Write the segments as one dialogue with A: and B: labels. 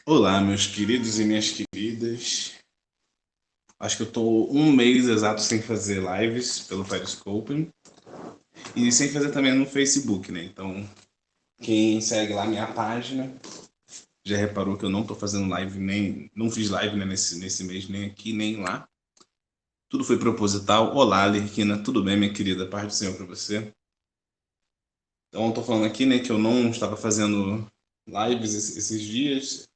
A: Olá, meus queridos e minhas queridas. Acho que eu tô um mês exato sem fazer lives pelo Periscope e sem fazer também no Facebook, né? Então, quem segue lá minha página já reparou que eu não tô fazendo live nem, não fiz live, né, nesse mês, nem aqui, nem lá. Tudo foi proposital. Olá, Lerquina, tudo bem, minha querida? Paz do Senhor para você. Então, eu tô falando aqui, né, que eu não estava fazendo lives esses dias,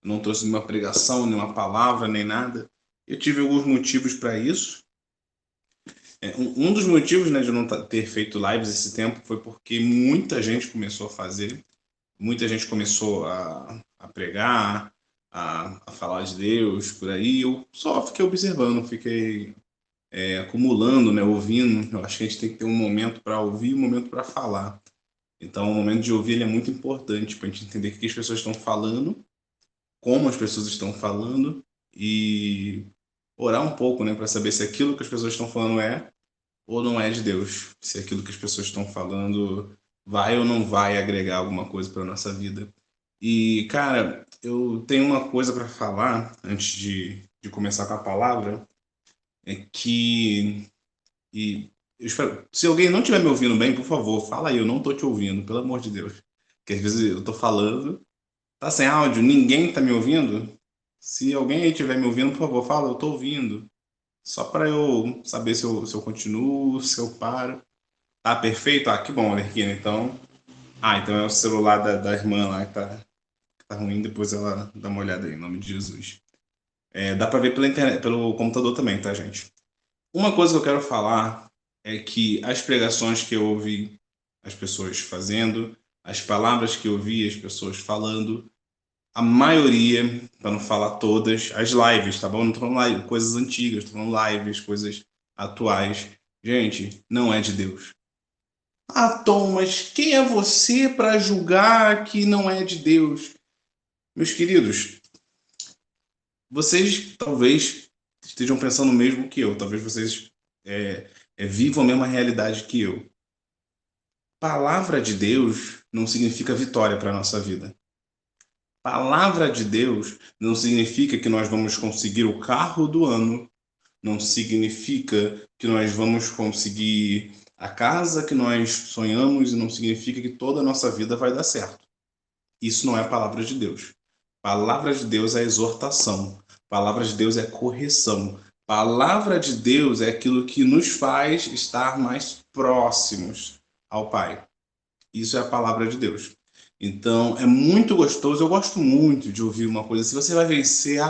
A: não trouxe nenhuma pregação, nenhuma palavra, nem nada. Eu tive alguns motivos para isso. Um dos motivos, né, de eu não ter feito lives esse tempo foi porque muita gente começou a fazer, muita gente começou a pregar, a falar de Deus por aí. Eu só fiquei observando, fiquei acumulando, né, ouvindo. Eu acho que a gente tem que ter um momento para ouvir e um momento para falar. Então, o momento de ouvir ele é muito importante para a gente entender o que as pessoas estão falando, como as pessoas estão falando e orar um pouco, né, para saber se aquilo que as pessoas estão falando ou não é de Deus, se aquilo que as pessoas estão falando vai ou não vai agregar alguma coisa para nossa vida. E, cara, eu tenho uma coisa para falar antes de começar com a palavra, é que e eu espero, se alguém não estiver me ouvindo bem, por favor, fala aí, eu não tô te ouvindo, pelo amor de Deus. Porque às vezes eu tô falando, tá sem áudio, ninguém tá me ouvindo. Se alguém aí estiver me ouvindo, por favor, fala, eu tô ouvindo. Só para eu saber se eu continuo, se eu paro. Ah, perfeito? Ah, que bom, Alerquina. Então é o celular da irmã lá que tá ruim, depois ela dá uma olhada aí, em nome de Jesus. Dá pra ver pela internet, pelo computador também, tá, gente? Uma coisa que eu quero falar é que as pregações que eu ouvi as pessoas fazendo, as palavras que eu ouvi as pessoas falando, a maioria, para não falar todas, as lives, tá bom? Não tô falando live, coisas antigas, tô falando lives, coisas atuais. Gente, não é de Deus. Ah, Tom, mas quem é você para julgar que não é de Deus? Meus queridos, vocês talvez estejam pensando o mesmo que eu, talvez vocês vivam a mesma realidade que eu. Palavra de Deus não significa vitória para a nossa vida. Palavra de Deus não significa que nós vamos conseguir o carro do ano, não significa que nós vamos conseguir a casa que nós sonhamos e não significa que toda a nossa vida vai dar certo. Isso não é a palavra de Deus. Palavra de Deus é exortação. Palavra de Deus é correção. Palavra de Deus é aquilo que nos faz estar mais próximos ao Pai. Isso é a palavra de Deus. Então, é muito gostoso. Eu gosto muito de ouvir uma coisa. Se você vai vencer,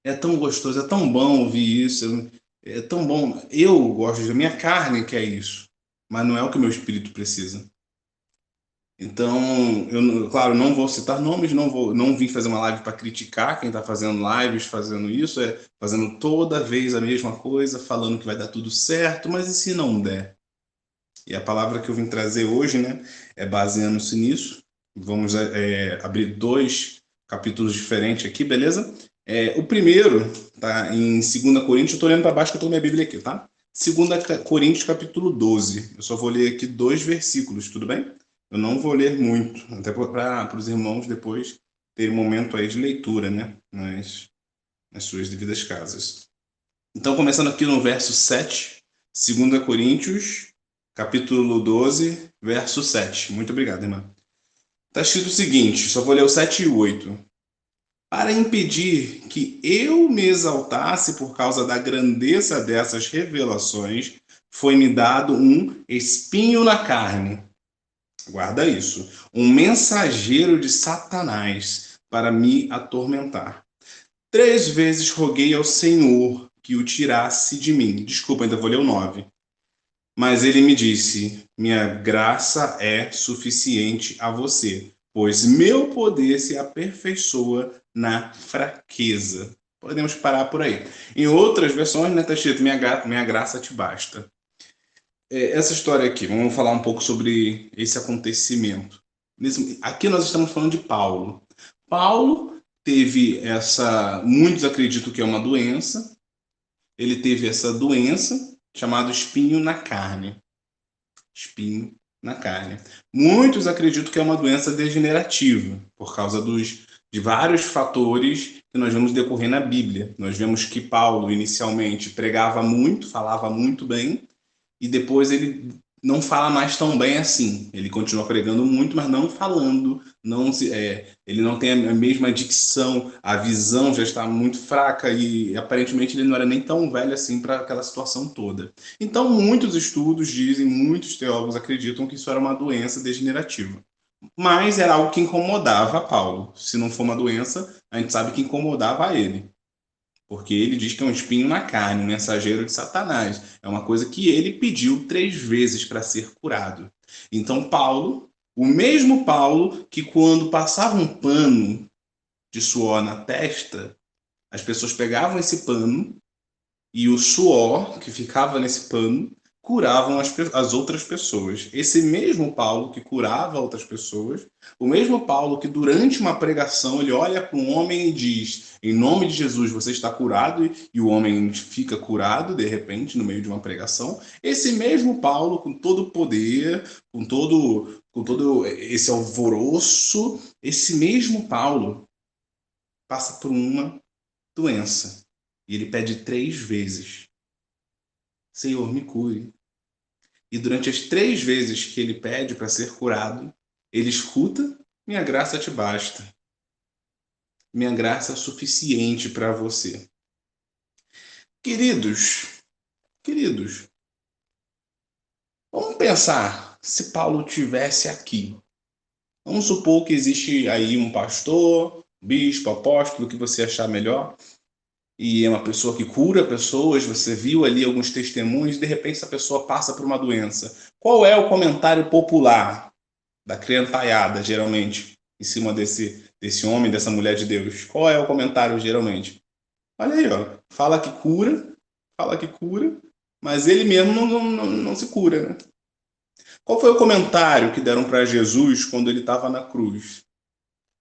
A: é tão gostoso, é tão bom ouvir isso. É tão bom. Eu gosto da minha carne que é isso, mas não é o que o meu espírito precisa. Então, claro, não vou citar nomes, não vim fazer uma live para criticar quem está fazendo lives, fazendo isso, fazendo toda vez a mesma coisa, falando que vai dar tudo certo, mas e se não der? E a palavra que eu vim trazer hoje, né, é baseando-se nisso. Vamos abrir dois capítulos diferentes aqui, beleza? O primeiro tá em 2 Coríntios, eu estou olhando para baixo que eu estou na minha Bíblia aqui, tá? 2 Coríntios, capítulo 12. Eu só vou ler aqui 2 versículos, tudo bem? Eu não vou ler muito, até para os irmãos depois terem um momento aí de leitura, né? Nas suas devidas casas. Então, começando aqui no verso 7, 2 Coríntios, capítulo 12, verso 7. Muito obrigado, irmã. Está escrito o seguinte, só vou ler o 7 e o 8. Para impedir que eu me exaltasse por causa da grandeza dessas revelações, foi-me dado um espinho na carne. Guarda isso. Um mensageiro de Satanás para me atormentar. 3 vezes roguei ao Senhor que o tirasse de mim. Desculpa, ainda vou ler o 9. Mas ele me disse: minha graça é suficiente a você, pois meu poder se aperfeiçoa na fraqueza. Podemos parar por aí. Em outras versões, né, está escrito: minha graça te basta. Essa história aqui, vamos falar um pouco sobre esse acontecimento. Aqui nós estamos falando de Paulo. Paulo teve essa, muitos acreditam que é uma doença, ele teve essa doença chamada espinho na carne. Espinho na carne. Muitos acreditam que é uma doença degenerativa, por causa de vários fatores que nós vemos decorrer na Bíblia. Nós vemos que Paulo, inicialmente, pregava muito, falava muito bem, e depois ele não fala mais tão bem assim. Ele continua pregando muito, mas não falando, ele não tem a mesma dicção, a visão já está muito fraca e aparentemente ele não era nem tão velho assim para aquela situação toda. Então, muitos estudos dizem, muitos teólogos acreditam que isso era uma doença degenerativa. Mas era algo que incomodava Paulo. Se não for uma doença, a gente sabe que incomodava a ele. Porque ele diz que é um espinho na carne, um mensageiro de Satanás. É uma coisa que ele pediu 3 vezes para ser curado. Então, Paulo, o mesmo Paulo que quando passava um pano de suor na testa, as pessoas pegavam esse pano e o suor que ficava nesse pano curavam as outras pessoas. Esse mesmo Paulo que curava outras pessoas, o mesmo Paulo que durante uma pregação ele olha para um homem e diz: em nome de Jesus você está curado, e o homem fica curado de repente no meio de uma pregação. Esse mesmo Paulo, com todo o poder, com todo esse alvoroço, esse mesmo Paulo passa por uma doença. E ele pede 3 vezes: Senhor, me cure. E durante as 3 vezes que ele pede para ser curado, ele escuta: minha graça te basta. Minha graça é suficiente para você. Queridos, queridos, vamos pensar se Paulo tivesse aqui. Vamos supor que existe aí um pastor, bispo, apóstolo, o que você achar melhor, e é uma pessoa que cura pessoas, você viu ali alguns testemunhos, de repente essa pessoa passa por uma doença. Qual é o comentário popular da criançaiada, geralmente, em cima desse homem, dessa mulher de Deus? Qual é o comentário, geralmente? Olha aí, ó, fala que cura, mas ele mesmo não se cura, né? Qual foi o comentário que deram para Jesus quando ele estava na cruz?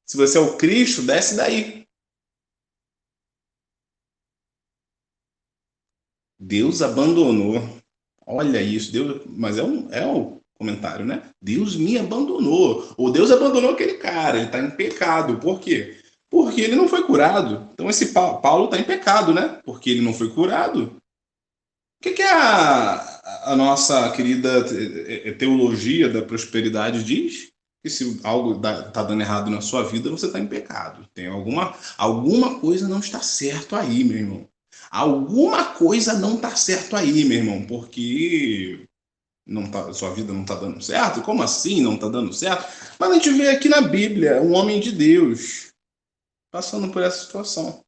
A: Se você é o Cristo, desce daí. Deus abandonou. Olha isso, Deus, mas é um comentário, né? Deus me abandonou. Ou Deus abandonou aquele cara, ele está em pecado. Por quê? Porque ele não foi curado. Então esse Paulo está em pecado, né? Porque ele não foi curado. O que a nossa querida teologia da prosperidade diz? Que se algo está dando errado na sua vida, você está em pecado. Tem alguma coisa não está certo aí, meu irmão. Alguma coisa não está certo aí, meu irmão, porque não tá, sua vida não está dando certo? Como assim não está dando certo? Mas a gente vê aqui na Bíblia um homem de Deus passando por essa situação.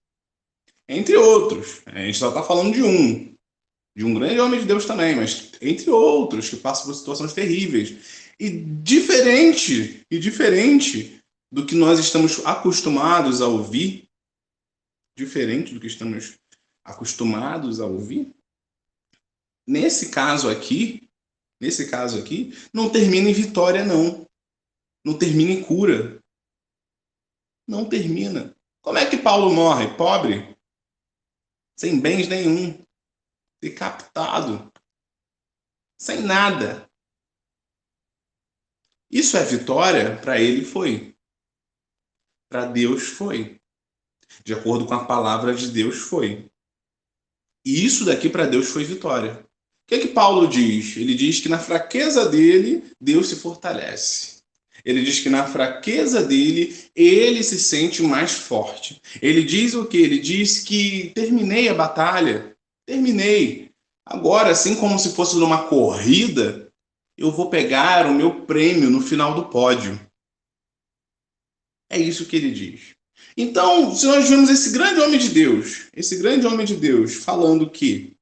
A: Entre outros. A gente só está falando de um grande homem de Deus também, mas entre outros que passam por situações terríveis. E diferente do que nós estamos acostumados a ouvir, diferente do que estamos acostumados a ouvir, nesse caso aqui, não termina em vitória, não. Não termina em cura. Não termina. Como é que Paulo morre? Pobre, sem bens nenhum, decapitado, sem nada. Isso é vitória? Para ele foi. Para Deus foi. De acordo com a palavra de Deus foi. E isso daqui para Deus foi vitória. O que é que Paulo diz? Ele diz que na fraqueza dele, Deus se fortalece. Ele diz que na fraqueza dele, ele se sente mais forte. Ele diz o quê? Ele diz que terminei a batalha. Terminei. Agora, assim como se fosse numa corrida, eu vou pegar o meu prêmio no final do pódio. É isso que ele diz. Então, se nós vemos esse grande homem de Deus, falando que.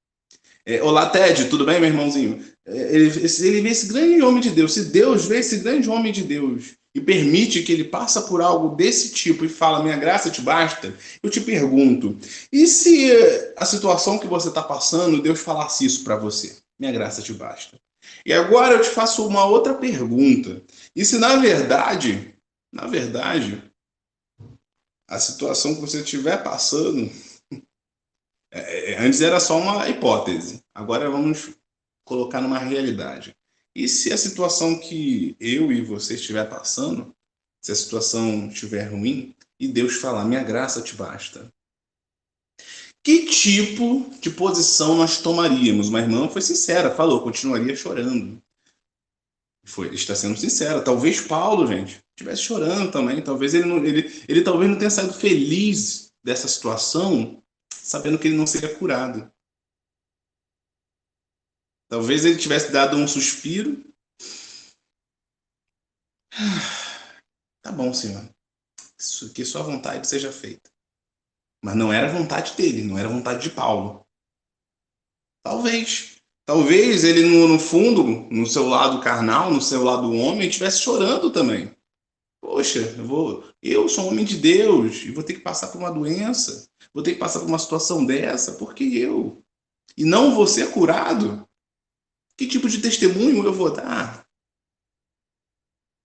A: Olá, Ted, tudo bem, meu irmãozinho? Ele vê esse grande homem de Deus, se Deus vê esse grande homem de Deus e permite que ele passe por algo desse tipo e fala, minha graça te basta, eu te pergunto, e se a situação que você está passando, Deus falasse isso para você? Minha graça te basta. E agora eu te faço uma outra pergunta. E se na verdade, a situação que você estiver passando, antes era só uma hipótese, agora vamos colocar numa realidade. E se a situação que eu e você estiver passando, se a situação estiver ruim, e Deus falar: minha graça te basta. Que tipo de posição nós tomaríamos? Uma irmã foi sincera, falou, continuaria chorando. Está sendo sincera. Talvez Paulo, gente, estivesse chorando também. Talvez ele talvez não tenha saído feliz dessa situação, sabendo que ele não seria curado. Talvez ele tivesse dado um suspiro. Tá bom, Senhor, que sua vontade seja feita. Mas não era vontade dele, não era vontade de Paulo. Talvez. Talvez ele, no fundo, no seu lado carnal, no seu lado homem, estivesse chorando também. Poxa, eu sou um homem de Deus e vou ter que passar por uma doença, vou ter que passar por uma situação dessa, porque eu. E não vou ser curado? Que tipo de testemunho eu vou dar?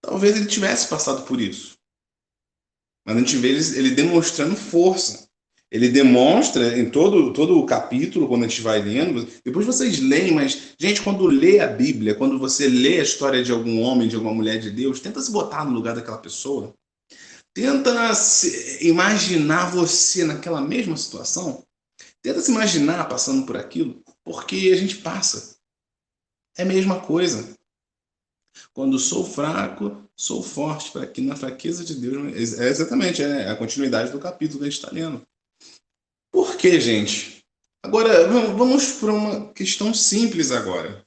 A: Talvez ele tivesse passado por isso. Mas a gente vê ele demonstrando força. Ele demonstra em todo o capítulo, quando a gente vai lendo, depois vocês leem, mas, gente, quando lê a Bíblia, quando você lê a história de algum homem, de alguma mulher de Deus, tenta se botar no lugar daquela pessoa. Tenta imaginar você naquela mesma situação. Tenta se imaginar passando por aquilo, porque a gente passa. É a mesma coisa. Quando sou fraco, sou forte, para que na fraqueza de Deus. É exatamente, é a continuidade do capítulo que a gente está lendo. Por quê, gente? Agora, vamos para uma questão simples agora.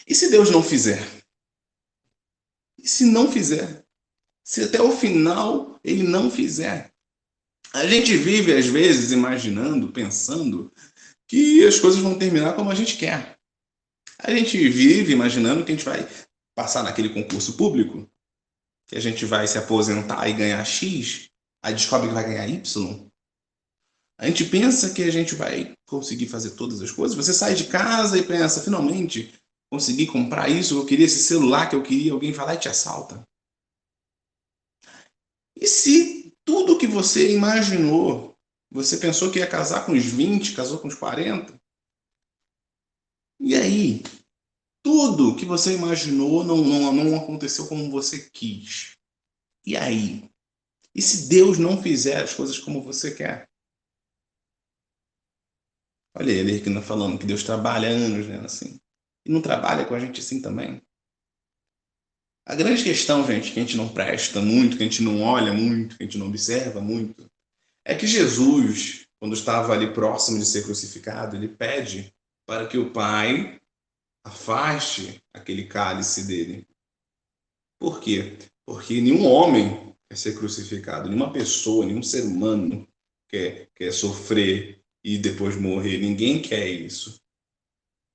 A: E se Deus não fizer? E se não fizer? Se até o final ele não fizer? A gente vive, às vezes, imaginando, pensando que as coisas vão terminar como a gente quer. A gente vive imaginando que a gente vai passar naquele concurso público, que a gente vai se aposentar e ganhar X, aí descobre que vai ganhar Y. A gente pensa que a gente vai conseguir fazer todas as coisas. Você sai de casa e pensa, finalmente, consegui comprar isso, eu queria esse celular que eu queria, alguém vai lá e te assalta. E se tudo que você imaginou, você pensou que ia casar com os 20, casou com os 40? E aí? Tudo que você imaginou não aconteceu como você quis. E aí? E se Deus não fizer as coisas como você quer? Olha ele aqui falando que Deus trabalha há anos, né? Assim. E não trabalha com a gente assim também. A grande questão, gente, que a gente não presta muito, que a gente não olha muito, que a gente não observa muito, é que Jesus, quando estava ali próximo de ser crucificado, ele pede para que o Pai afaste aquele cálice dele. Por quê? Porque nenhum homem quer ser crucificado, nenhuma pessoa, nenhum ser humano quer sofrer e depois morrer. Ninguém quer isso.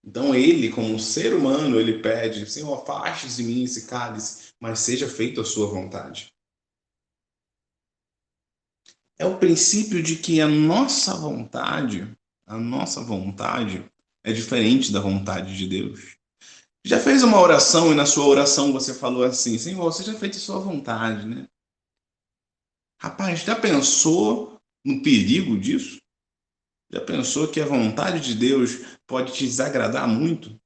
A: Então ele, como um ser humano, ele pede, Senhor, afaste de mim esse cálice, mas seja feita a sua vontade. É o princípio de que a nossa vontade é diferente da vontade de Deus. Já fez uma oração e na sua oração você falou assim, Senhor, seja feita a sua vontade, né? Rapaz, já pensou no perigo disso? Já pensou que a vontade de Deus pode te desagradar muito?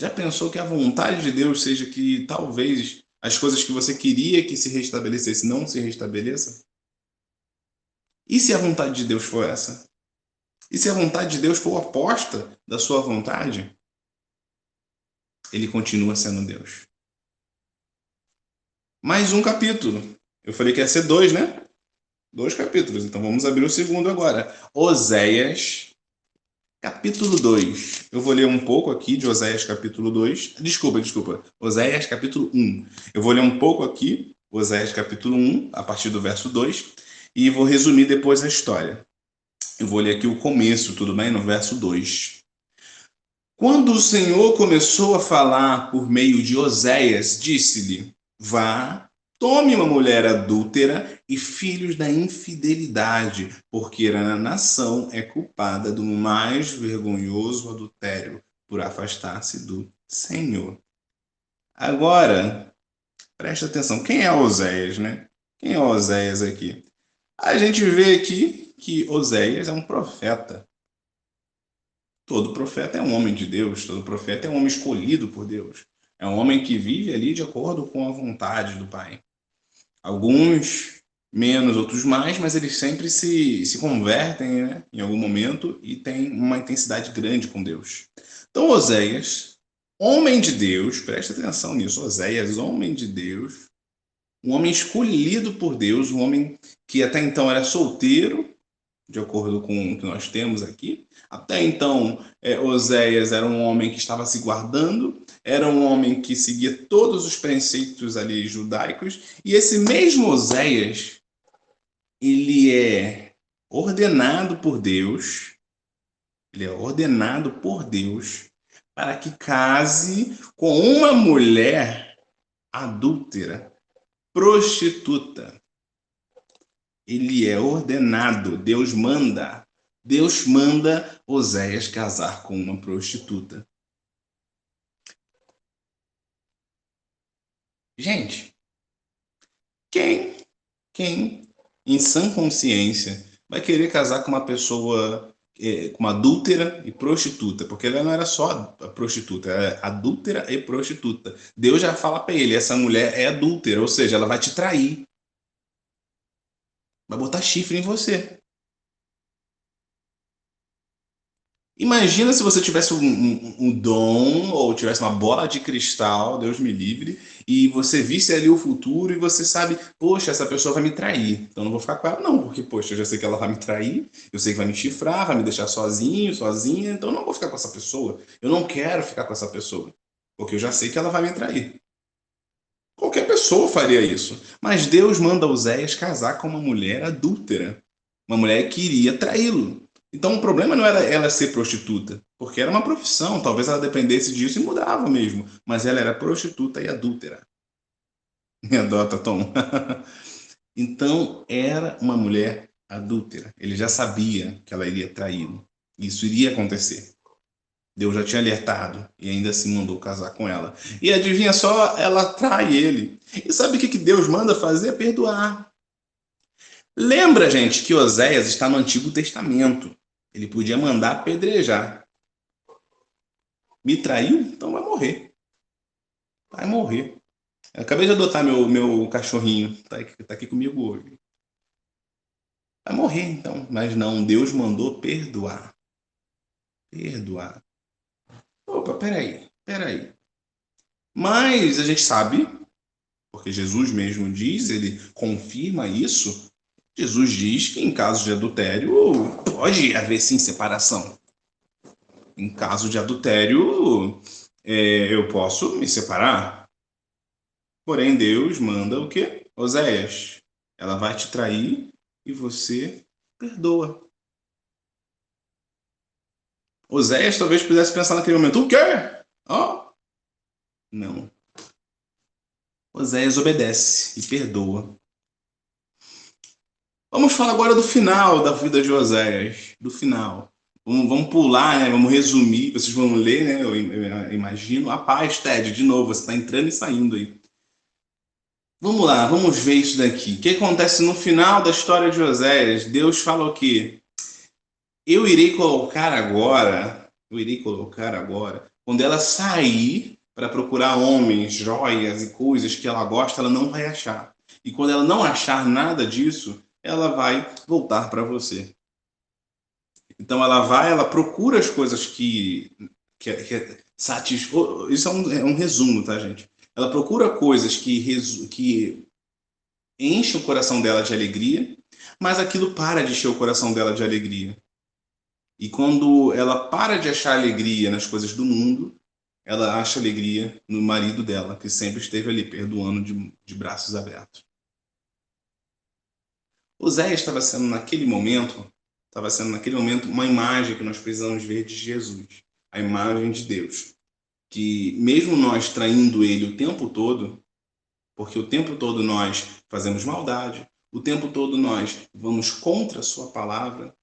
A: Já pensou que a vontade de Deus seja que talvez as coisas que você queria que se restabelecesse não se restabeleça? E se a vontade de Deus for essa? E se a vontade de Deus for oposta da sua vontade? Ele continua sendo Deus. Mais um capítulo. Eu falei que ia ser dois, né? Dois capítulos. Então vamos abrir o segundo agora. Oséias, capítulo 2. Eu vou ler um pouco aqui de Oséias, capítulo 2. Desculpa. Oséias, capítulo 1. Eu vou ler um pouco aqui, Oséias, capítulo 1, a partir do verso 2, e vou resumir depois a história. Eu vou ler aqui o começo, tudo bem? No verso 2. Quando o Senhor começou a falar por meio de Oséias, disse-lhe: vá, tome uma mulher adúltera e filhos da infidelidade, porque a nação é culpada do mais vergonhoso adultério, por afastar-se do Senhor. Agora, presta atenção, quem é Oséias, né? Quem é Oséias aqui? A gente vê aqui que Oséias é um profeta. Todo profeta é um homem de Deus, todo profeta é um homem escolhido por Deus. É um homem que vive ali de acordo com a vontade do Pai. Alguns menos, outros mais, mas eles sempre se convertem, né, em algum momento e têm uma intensidade grande com Deus. Então, Oséias, homem de Deus, presta atenção nisso, Oséias, homem de Deus, um homem escolhido por Deus, um homem que até então era solteiro, de acordo com o que nós temos aqui. Até então, Oséias era um homem que estava se guardando, era um homem que seguia todos os preceitos ali judaicos, e esse mesmo Oséias, ele é ordenado por Deus, ele é ordenado por Deus para que case com uma mulher adúltera, prostituta. Ele é ordenado, Deus manda Oséias casar com uma prostituta. Gente, quem, quem em sã consciência vai querer casar com uma pessoa, com uma adúltera e prostituta? Porque ela não era só a prostituta, era adúltera e prostituta. Deus já fala para ele, essa mulher é adúltera, ou seja, ela vai te trair, vai botar chifre em você. Imagina se você tivesse um dom ou tivesse uma bola de cristal, Deus me livre, e você visse ali o futuro e você sabe, poxa, essa pessoa vai me trair. Então não vou ficar com ela, não, porque, poxa, eu já sei que ela vai me trair, eu sei que vai me chifrar, vai me deixar sozinho, sozinha, então eu não vou ficar com essa pessoa. Eu não quero ficar com essa pessoa, porque eu já sei que ela vai me trair. Qualquer pessoa faria isso. Mas Deus manda Oséias casar com uma mulher adúltera, uma mulher que iria traí-lo. Então o problema não era ela ser prostituta, porque era uma profissão, talvez ela dependesse disso e mudava mesmo. Mas ela era prostituta e adúltera. Me adota, Tom. Então era uma mulher adúltera. Ele já sabia que ela iria traí-lo. Isso iria acontecer. Deus já tinha alertado e ainda assim mandou casar com ela. E adivinha só, ela trai ele. E sabe o que Deus manda fazer? Perdoar. Lembra, gente, que Oséias está no Antigo Testamento. Ele podia mandar apedrejar. Me traiu? Então vai morrer. Vai morrer. Eu acabei de adotar meu cachorrinho. Tá aqui comigo hoje. Vai morrer, então. Mas não, Deus mandou perdoar. Perdoar. Opa, peraí. Mas a gente sabe, porque Jesus mesmo diz, ele confirma isso. Jesus diz que em caso de adultério pode haver sim separação. Em caso de adultério, eu posso me separar. Porém, Deus manda o quê? Oséias, ela vai te trair e você perdoa. Oséias talvez pudesse pensar naquele momento, o quê? Oh, não. Oséias obedece e perdoa. Vamos falar agora do final da vida de Oséias, do final. Vamos pular, né? Vamos resumir. Vocês vão ler, né? Eu imagino. A paz, Ted, de novo, você está entrando e saindo aí. Vamos lá, vamos ver isso daqui. O que acontece no final da história de Oséias? Deus fala o quê? Eu irei colocar agora, quando ela sair para procurar homens, joias e coisas que ela gosta, ela não vai achar. E quando ela não achar nada disso, ela vai voltar para você. Então ela procura as coisas que satisfazem. Isso é um resumo, tá, gente? Ela procura coisas que enchem o coração dela de alegria, mas aquilo para de encher o coração dela de alegria. E quando ela para de achar alegria nas coisas do mundo, ela acha alegria no marido dela, que sempre esteve ali perdoando de braços abertos. Oséias estava sendo naquele momento uma imagem que nós precisamos ver de Jesus, a imagem de Deus, que mesmo nós traindo ele o tempo todo, porque o tempo todo nós fazemos maldade, o tempo todo nós vamos contra a sua palavra,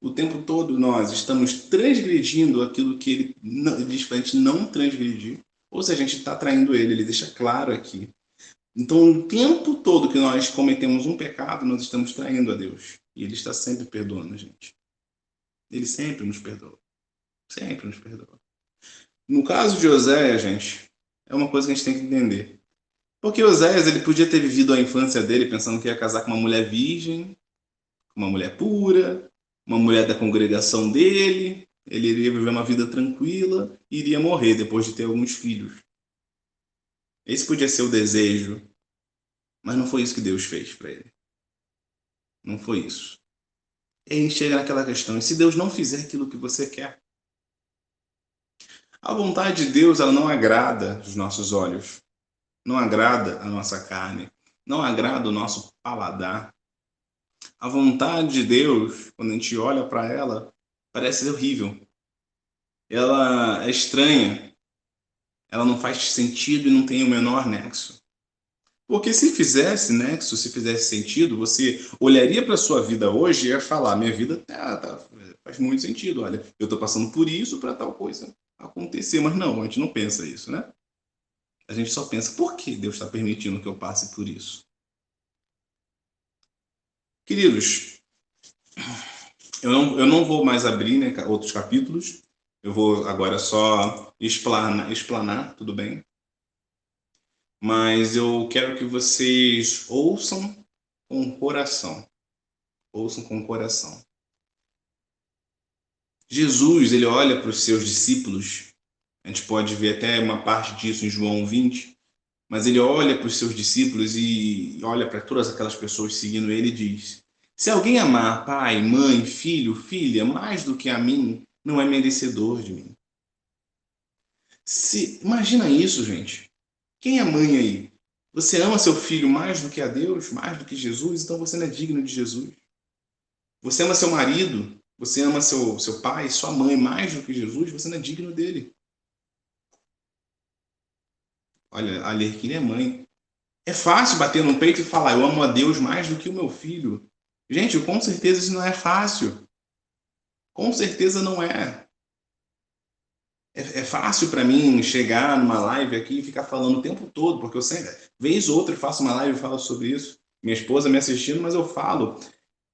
A: o tempo todo nós estamos transgredindo aquilo que ele diz para a gente não transgredir, ou seja, a gente está traindo ele deixa claro aqui. Então, o tempo todo que nós cometemos um pecado, nós estamos traindo a Deus. E ele está sempre perdoando a gente. Ele sempre nos perdoa. Sempre nos perdoa. No caso de Oséias, gente, é uma coisa que a gente tem que entender. Porque Oséias, ele podia ter vivido a infância dele pensando que ia casar com uma mulher virgem, com uma mulher pura, uma mulher da congregação dele, ele iria viver uma vida tranquila e iria morrer depois de ter alguns filhos. Esse podia ser o desejo, mas não foi isso que Deus fez para ele. Não foi isso. E aí chega naquela questão, e se Deus não fizer aquilo que você quer? A vontade de Deus, ela não agrada os nossos olhos, não agrada a nossa carne, não agrada o nosso paladar. A vontade de Deus, quando a gente olha para ela, parece horrível. Ela é estranha, ela não faz sentido e não tem o menor nexo. Porque se fizesse nexo, se fizesse sentido, você olharia para a sua vida hoje e ia falar: minha vida faz muito sentido. Olha, eu estou passando por isso para tal coisa acontecer. Mas não, a gente não pensa isso, né? A gente só pensa: por que Deus está permitindo que eu passe por isso? Queridos, eu não vou mais abrir, né, outros capítulos. Eu vou agora só explanar, tudo bem? Mas eu quero que vocês ouçam com o coração. Ouçam com o coração. Jesus, ele olha para os seus discípulos. A gente pode ver até uma parte disso em João 20. Mas ele olha para os seus discípulos e olha para todas aquelas pessoas seguindo ele e diz: se alguém amar pai, mãe, filho, filha mais do que a mim, não é merecedor de mim. Imagina isso, gente. Quem é mãe aí? Você ama seu filho mais do que a Deus, mais do que Jesus, então você não é digno de Jesus. Você ama seu marido, você ama seu pai, sua mãe mais do que Jesus, você não é digno dele. Olha, a Alerquina é mãe. É fácil bater no peito e falar: eu amo a Deus mais do que o meu filho. Gente, com certeza isso não é fácil. Com certeza não é. É fácil para mim chegar numa live aqui e ficar falando o tempo todo, porque eu sempre, vez ou outra, faço uma live e falo sobre isso. Minha esposa me assistindo, mas eu falo: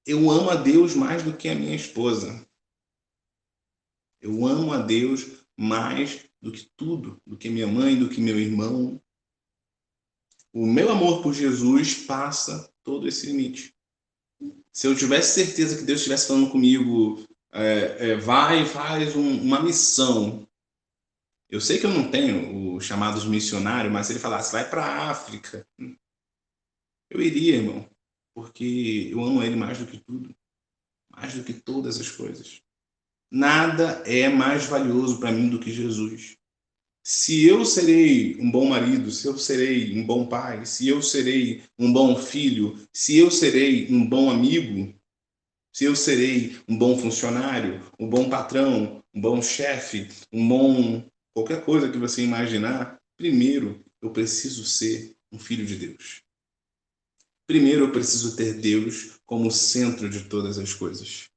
A: eu amo a Deus mais do que a minha esposa. Eu amo a Deus mais do que tudo, do que minha mãe, do que meu irmão. O meu amor por Jesus passa todo esse limite. Se eu tivesse certeza que Deus estivesse falando comigo, vai e faz uma missão. Eu sei que eu não tenho o chamado de missionário, mas se ele falasse, vai para a África, eu iria, irmão, porque eu amo ele mais do que tudo, mais do que todas as coisas. Nada é mais valioso para mim do que Jesus. Se eu serei um bom marido, se eu serei um bom pai, se eu serei um bom filho, se eu serei um bom amigo, se eu serei um bom funcionário, um bom patrão, um bom chefe, um bom qualquer coisa que você imaginar, primeiro eu preciso ser um filho de Deus. Primeiro eu preciso ter Deus como centro de todas as coisas.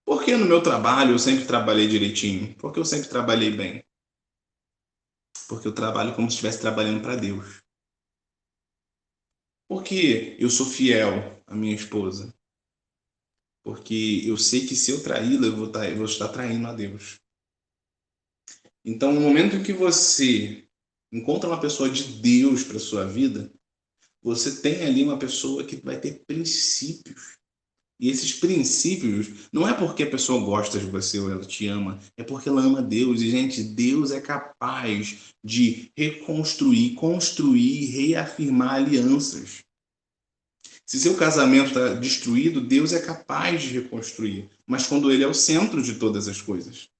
A: Por que no meu trabalho eu sempre trabalhei direitinho? Porque eu sempre trabalhei bem. Porque eu trabalho como se estivesse trabalhando para Deus. Porque eu sou fiel à minha esposa. Porque eu sei que se eu traí-la, eu vou estar traindo a Deus. Então, no momento em que você encontra uma pessoa de Deus para sua vida, você tem ali uma pessoa que vai ter princípios. E esses princípios não é porque a pessoa gosta de você ou ela te ama, é porque ela ama Deus. E, gente, Deus é capaz de reconstruir, construir, reafirmar alianças. Se seu casamento está destruído, Deus é capaz de reconstruir, mas quando Ele é o centro de todas as coisas.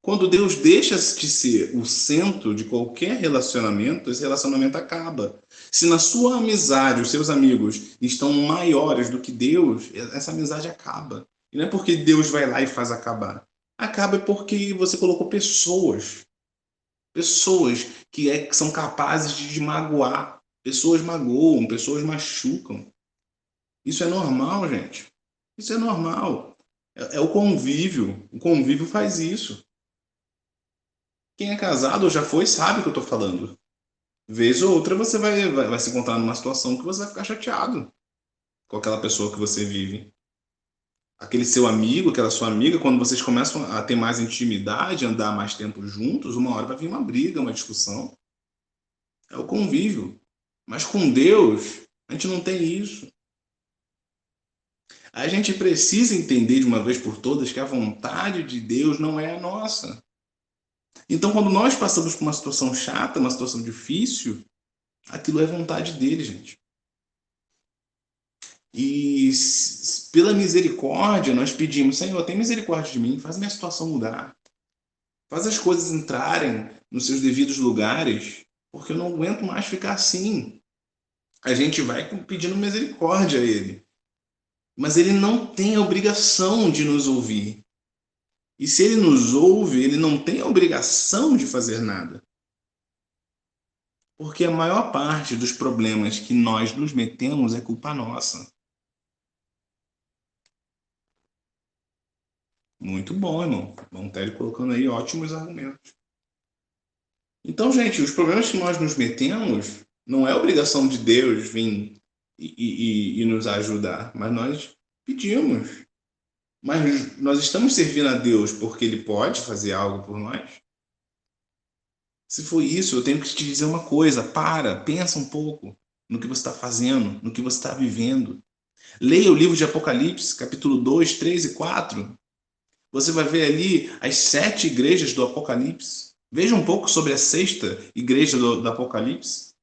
A: Quando Deus deixa de ser o centro de qualquer relacionamento, esse relacionamento acaba. Se na sua amizade os seus amigos estão maiores do que Deus, essa amizade acaba. E não é porque Deus vai lá e faz acabar. Acaba porque você colocou pessoas que são capazes de magoar. Pessoas magoam, pessoas machucam. Isso é normal, gente. Isso é normal. É o convívio. O convívio faz isso. Quem é casado ou já foi sabe o que eu estou falando. Vez ou outra você vai se encontrar numa situação que você vai ficar chateado com aquela pessoa que você vive. Aquele seu amigo, aquela sua amiga, quando vocês começam a ter mais intimidade, andar mais tempo juntos, uma hora vai vir uma briga, uma discussão. é o convívio. Mas com Deus, a gente não tem isso. A gente precisa entender de uma vez por todas que a vontade de Deus não é a nossa. Então, quando nós passamos por uma situação chata, uma situação difícil, aquilo é vontade dele, gente. E pela misericórdia, nós pedimos: Senhor, tem misericórdia de mim, faz minha situação mudar. Faz as coisas entrarem nos seus devidos lugares, porque eu não aguento mais ficar assim. A gente vai pedindo misericórdia a ele. Mas ele não tem a obrigação de nos ouvir. E se ele nos ouve, ele não tem a obrigação de fazer nada. Porque a maior parte dos problemas que nós nos metemos é culpa nossa. Muito bom, irmão. Montelli colocando aí ótimos argumentos. Então, gente, os problemas que nós nos metemos não é obrigação de Deus vir e nos ajudar, mas nós pedimos. Mas nós estamos servindo a Deus porque Ele pode fazer algo por nós? Se for isso, eu tenho que te dizer uma coisa: pensa um pouco no que você está fazendo, no que você está vivendo. Leia o livro de Apocalipse, capítulo 2, 3 e 4. Você vai ver ali as 7 igrejas do Apocalipse. Veja um pouco sobre a sexta igreja do Apocalipse.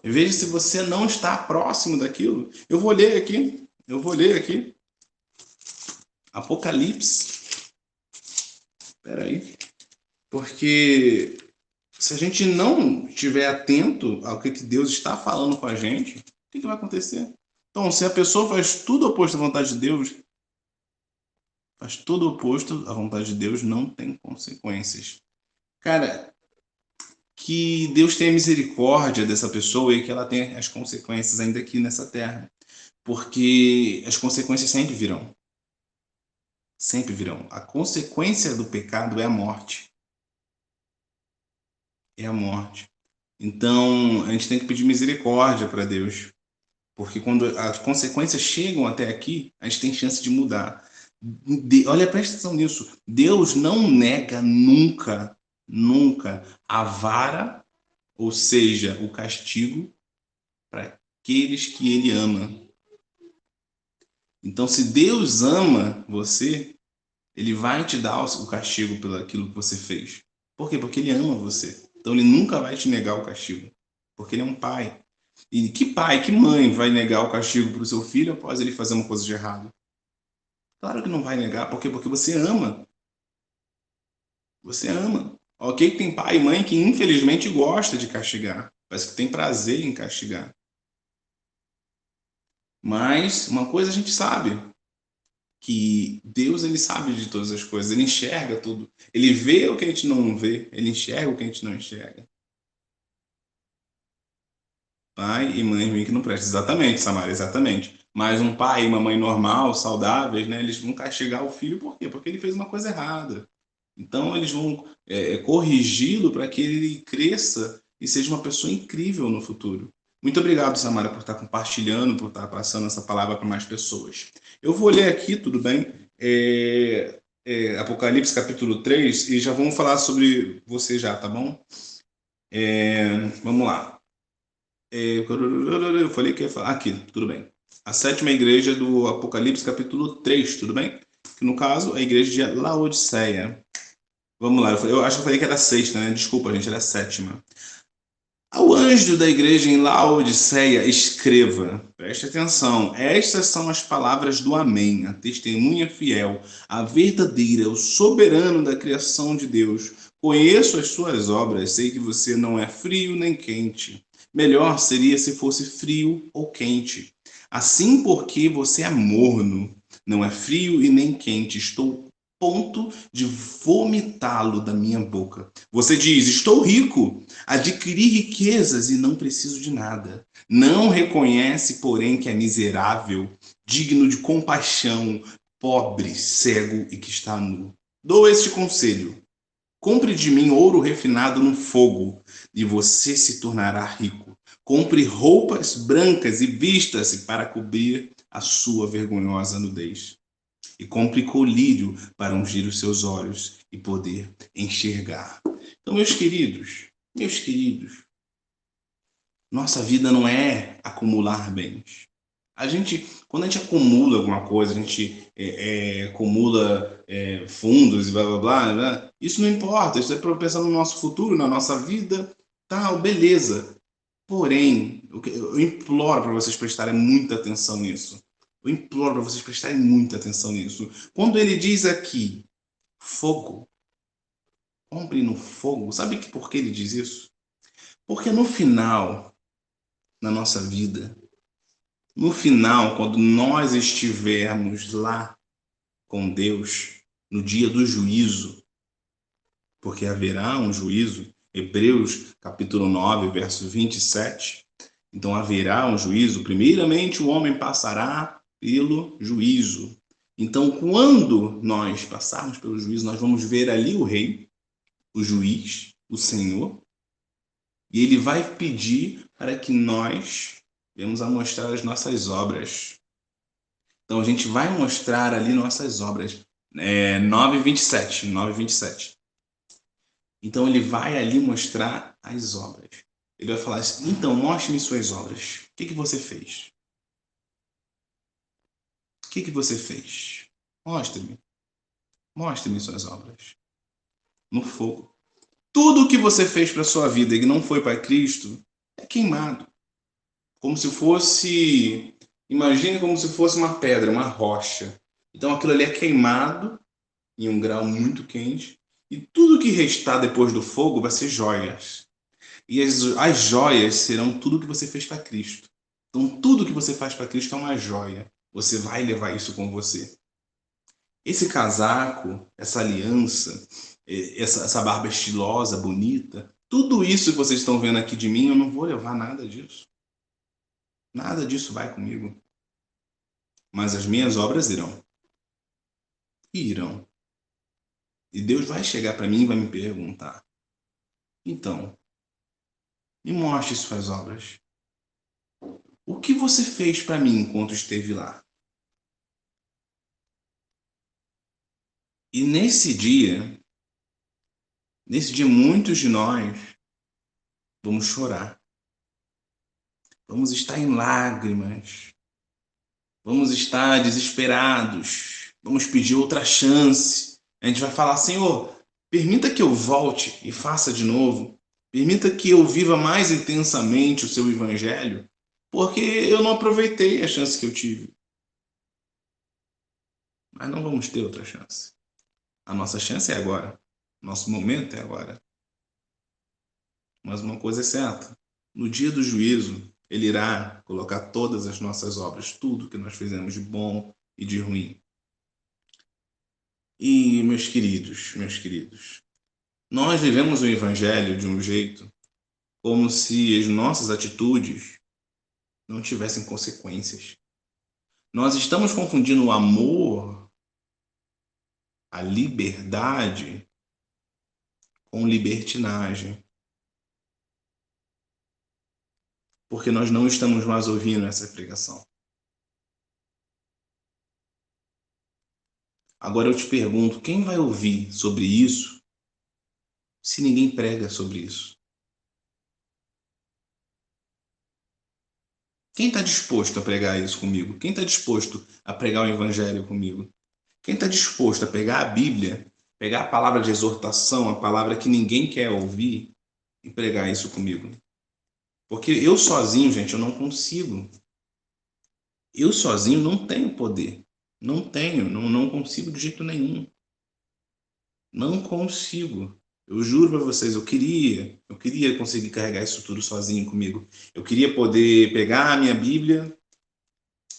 A: Veja se você não está próximo daquilo. Eu vou ler aqui. Eu vou ler aqui. Apocalipse. Espera aí. Porque se a gente não estiver atento ao que Deus está falando com a gente, o que vai acontecer? Então, se a pessoa faz tudo oposto à vontade de Deus, faz tudo oposto à vontade de Deus, não tem consequências. Cara, que Deus tenha misericórdia dessa pessoa e que ela tenha as consequências ainda aqui nessa terra. Porque as consequências sempre virão. Sempre virão. A consequência do pecado é a morte. É a morte. Então, a gente tem que pedir misericórdia para Deus. Porque quando as consequências chegam até aqui, a gente tem chance de mudar. Olha, presta atenção nisso. Deus não nega nunca, nunca a vara, ou seja, o castigo para aqueles que ele ama. Então, se Deus ama você, ele vai te dar o castigo pelo aquilo que você fez. Por quê? Porque ele ama você. Então, ele nunca vai te negar o castigo, porque ele é um pai. E que pai, que mãe vai negar o castigo para o seu filho após ele fazer uma coisa de errado? Claro que não vai negar. Por quê? Porque você ama. Você ama. Ok, que tem pai e mãe que infelizmente gosta de castigar. Parece que tem prazer em castigar. Mas uma coisa a gente sabe, que Deus ele sabe de todas as coisas, ele enxerga tudo. Ele vê o que a gente não vê, ele enxerga o que a gente não enxerga. Pai e mãe ruim que não presta. Exatamente, Samara, exatamente. Mas um pai e uma mãe normal, saudáveis, né, eles vão castigar o filho por quê? Porque ele fez uma coisa errada. Então eles vão corrigi-lo para que ele cresça e seja uma pessoa incrível no futuro. Muito obrigado, Samara, por estar compartilhando, por estar passando essa palavra para mais pessoas. Eu vou ler aqui, tudo bem? Apocalipse capítulo 3 e já vamos falar sobre você já, tá bom? Vamos lá. Eu falei que ia falar. Aqui, tudo bem. A sétima igreja do Apocalipse capítulo 3, tudo bem? Que no caso é a igreja de Laodiceia. Vamos lá, eu acho que eu falei que era a sexta, né? Desculpa, gente, era a sétima. Ao anjo da igreja em Laodiceia, escreva, preste atenção, estas são as palavras do Amém, a testemunha fiel, a verdadeira, o soberano da criação de Deus. Conheço as suas obras, sei que você não é frio nem quente. Melhor seria se fosse frio ou quente. Assim, porque você é morno, não é frio e nem quente, estou ponto de vomitá-lo da minha boca. Você diz: estou rico, adquiri riquezas e não preciso de nada. Não reconhece, porém, que é miserável, digno de compaixão, pobre, cego e que está nu. Dou este conselho: compre de mim ouro refinado no fogo, e você se tornará rico. Compre roupas brancas e vista-se para cobrir a sua vergonhosa nudez. E compre colírio para ungir os seus olhos e poder enxergar. Então, meus queridos, Nossa vida não é acumular bens. Quando a gente acumula alguma coisa, a gente acumula fundos e blá blá blá, né? Isso não importa, isso é para pensar no nosso futuro, na nossa vida, tal, beleza. Porém, eu imploro para vocês prestarem muita atenção nisso. Eu imploro para vocês prestarem muita atenção nisso. Quando ele diz aqui, fogo, compre no fogo, sabe por que ele diz isso? Porque no final, na nossa vida, no final, quando nós estivermos lá com Deus, no dia do juízo, porque haverá um juízo, Hebreus capítulo 9, verso 27. Então haverá um juízo. Primeiramente, o homem passará pelo juízo. Então, quando nós passarmos pelo juízo, nós vamos ver ali o rei, o juiz, o Senhor, e ele vai pedir para que nós venhamos a mostrar as nossas obras. Então, a gente vai mostrar ali nossas obras. 9:27, 9:27. Então, ele vai ali mostrar as obras. Ele vai falar assim, então, mostre-me suas obras. O que você fez? O que você fez? Mostre-me. Mostre-me suas obras. No fogo. Tudo o que você fez para sua vida e que não foi para Cristo é queimado. Como se fosse. Imagine como se fosse uma pedra, uma rocha. Então aquilo ali é queimado em um grau muito quente. E tudo que restar depois do fogo vai ser joias. E as joias serão tudo que você fez para Cristo. Então tudo que você faz para Cristo é uma joia. Você vai levar isso com você. Esse casaco, essa aliança, essa barba estilosa, bonita, tudo isso que vocês estão vendo aqui de mim, eu não vou levar nada disso. Nada disso vai comigo. Mas as minhas obras irão. E irão. E Deus vai chegar para mim e vai me perguntar: então, me mostre suas obras. O que você fez para mim enquanto esteve lá? E nesse dia, muitos de nós vamos chorar. Vamos estar em lágrimas. Vamos estar desesperados, vamos pedir outra chance. A gente vai falar: Senhor, permita que eu volte e faça de novo. Permita que eu viva mais intensamente o seu evangelho, porque eu não aproveitei a chance que eu tive. Mas não vamos ter outra chance. A nossa chance é agora. Nosso momento é agora. Mas uma coisa é certa: no dia do juízo, ele irá colocar todas as nossas obras, tudo que nós fizemos de bom e de ruim. E, meus queridos, nós vivemos o evangelho de um jeito como se as nossas atitudes não tivessem consequências. Nós estamos confundindo o amor, a liberdade, com libertinagem, porque nós não estamos mais ouvindo essa pregação. Agora eu te pergunto, quem vai ouvir sobre isso se ninguém prega sobre isso? Quem está disposto a pregar isso comigo? Quem está disposto a pregar o evangelho comigo? Quem está disposto a pegar a Bíblia, pegar a palavra de exortação, a palavra que ninguém quer ouvir, e pregar isso comigo? Porque eu sozinho, gente, eu não consigo. Eu sozinho não tenho poder. Não tenho, não consigo de jeito nenhum. Não consigo. Eu juro para vocês, eu queria conseguir carregar isso tudo sozinho comigo. Eu queria poder pegar a minha Bíblia,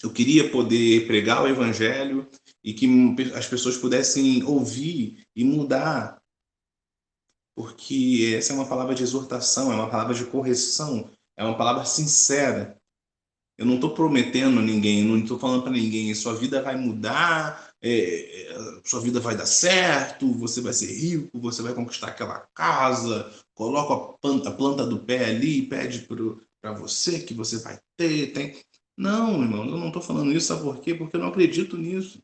A: eu queria poder pregar o evangelho e que as pessoas pudessem ouvir e mudar, porque essa é uma palavra de exortação, é uma palavra de correção, é uma palavra sincera. Eu não estou prometendo a ninguém, não estou falando para ninguém, sua vida vai mudar, sua vida vai dar certo, você vai ser rico, você vai conquistar aquela casa, coloca a planta do pé ali e pede para você que você vai ter. Tem. Não, irmão, eu não estou falando isso, sabe por quê? Porque eu não acredito nisso.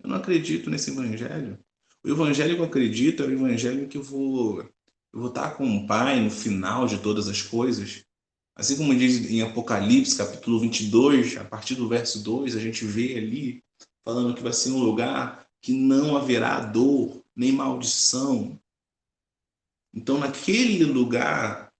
A: Eu não acredito nesse evangelho. O evangelho que eu acredito é o evangelho que eu vou Eu vou estar com o Pai no final de todas as coisas. Assim como diz em Apocalipse, capítulo 22, a partir do verso 2, a gente vê ali, falando que vai ser um lugar que não haverá dor, nem maldição. Então, naquele lugar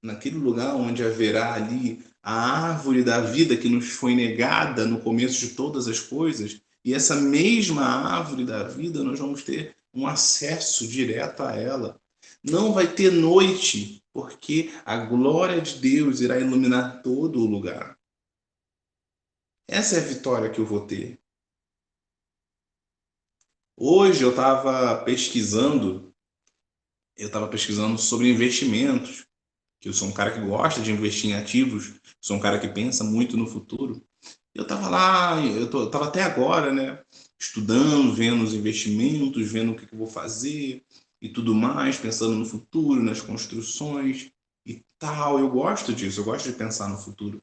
A: onde haverá ali a árvore da vida que nos foi negada no começo de todas as coisas, e essa mesma árvore da vida nós vamos ter um acesso direto a ela. Não vai ter noite, porque a glória de Deus irá iluminar todo o lugar. Essa é a vitória que eu vou ter. Hoje eu estava pesquisando sobre investimentos, que eu sou um cara que gosta de investir em ativos, sou um cara que pensa muito no futuro. Eu estava lá, tava até agora, né, estudando, vendo os investimentos, vendo o que eu vou fazer e tudo mais, pensando no futuro, nas construções e tal. Eu gosto disso, eu gosto de pensar no futuro.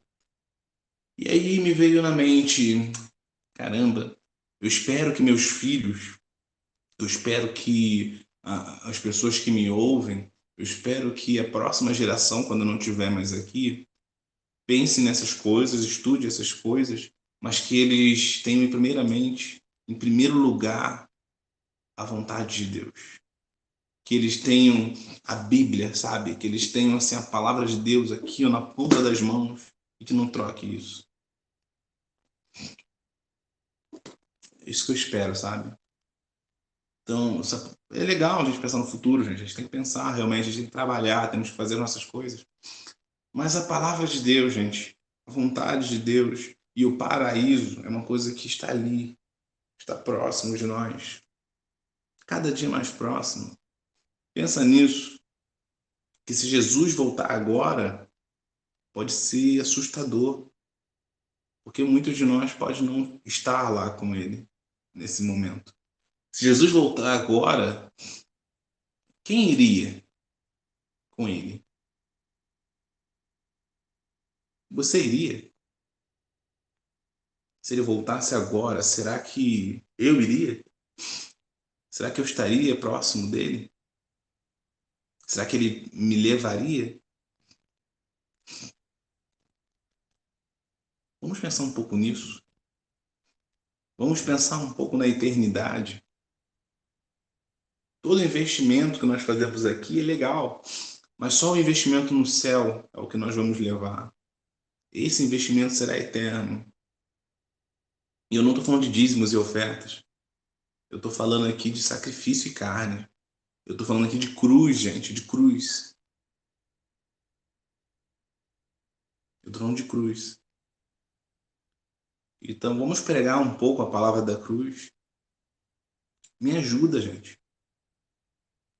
A: E aí me veio na mente, caramba, eu espero que meus filhos, eu espero que as pessoas que me ouvem, eu espero que a próxima geração, quando eu não estiver mais aqui, pense nessas coisas, estude essas coisas, mas que eles tenham primeiramente, em primeiro lugar, a vontade de Deus. Que eles tenham a Bíblia, sabe? Que eles tenham assim a palavra de Deus aqui ó, na ponta das mãos e que não troque isso. É isso que eu espero, sabe? Então, é legal a gente pensar no futuro, gente. A gente tem que pensar realmente, a gente tem que trabalhar, temos que fazer nossas coisas. Mas a palavra de Deus, gente, a vontade de Deus e o paraíso é uma coisa que está ali, está próximo de nós, cada dia mais próximo. Pensa nisso, que se Jesus voltar agora, pode ser assustador, porque muitos de nós pode não estar lá com ele nesse momento. Se Jesus voltar agora, quem iria com ele? Você iria? Se ele voltasse agora, será que eu iria? Será que eu estaria próximo dele? Será que ele me levaria? Vamos pensar um pouco nisso. Vamos pensar um pouco na eternidade. Todo investimento que nós fazemos aqui é legal, mas só o investimento no céu é o que nós vamos levar. Esse investimento será eterno. E eu não estou falando de dízimos e ofertas. Eu estou falando aqui de sacrifício e carne. Eu estou falando aqui de cruz, gente, de cruz. Eu estou falando de cruz. Então vamos pregar um pouco a palavra da cruz. Me ajuda, gente.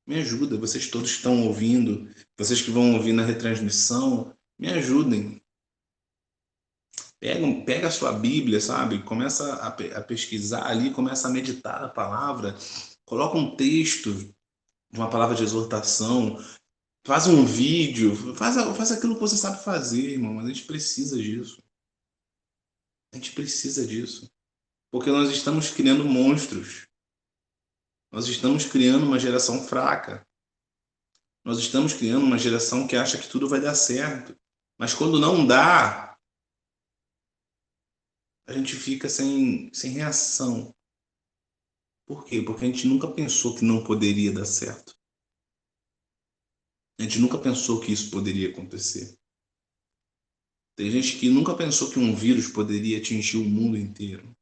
A: Me ajuda. Vocês todos estão ouvindo, vocês que vão ouvir na retransmissão, me ajudem. Pega a sua Bíblia, sabe? Começa a pesquisar ali, começa a meditar a palavra, coloca um texto de uma palavra de exortação, faz um vídeo, faz aquilo que você sabe fazer, irmão, mas a gente precisa disso. A gente precisa disso. Porque nós estamos criando monstros. Nós estamos criando uma geração fraca. Nós estamos criando uma geração que acha que tudo vai dar certo. Mas quando não dá, a gente fica sem reação. Por quê? Porque a gente nunca pensou que não poderia dar certo. A gente nunca pensou que isso poderia acontecer. Tem gente que nunca pensou que um vírus poderia atingir o mundo inteiro.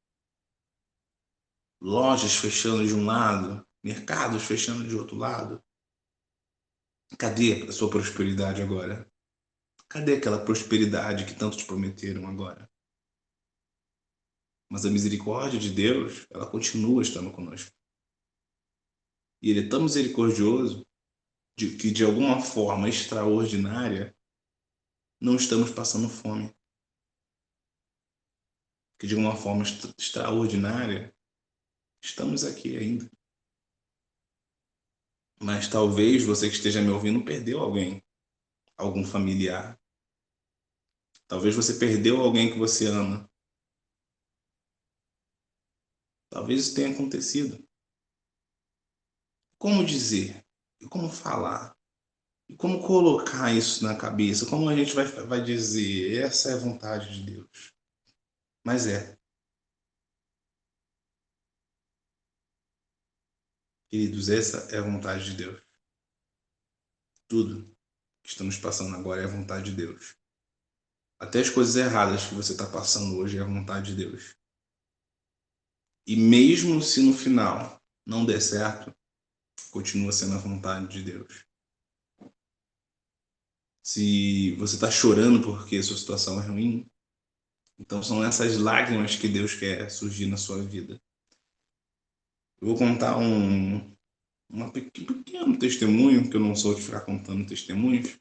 A: Lojas fechando de um lado, mercados fechando de outro lado. Cadê a sua prosperidade agora? Cadê aquela prosperidade que tanto te prometeram agora? Mas a misericórdia de Deus, ela continua estando conosco. E Ele é tão misericordioso que, de alguma forma extraordinária, não estamos passando fome. Que, de alguma forma extraordinária, estamos aqui ainda. Mas talvez você que esteja me ouvindo perdeu alguém, algum familiar. Talvez você perdeu alguém que você ama. Talvez isso tenha acontecido. Como dizer? E como falar? E como colocar isso na cabeça? Como a gente vai dizer, essa é a vontade de Deus? Mas queridos, essa é a vontade de Deus. Tudo que estamos passando agora é a vontade de Deus. Até as coisas erradas que você está passando hoje é a vontade de Deus. E mesmo se no final não der certo, continua sendo a vontade de Deus. Se você está chorando porque a sua situação é ruim, então são essas lágrimas que Deus quer surgir na sua vida. Eu vou contar um pequeno testemunho, que eu não sou de ficar contando testemunhos,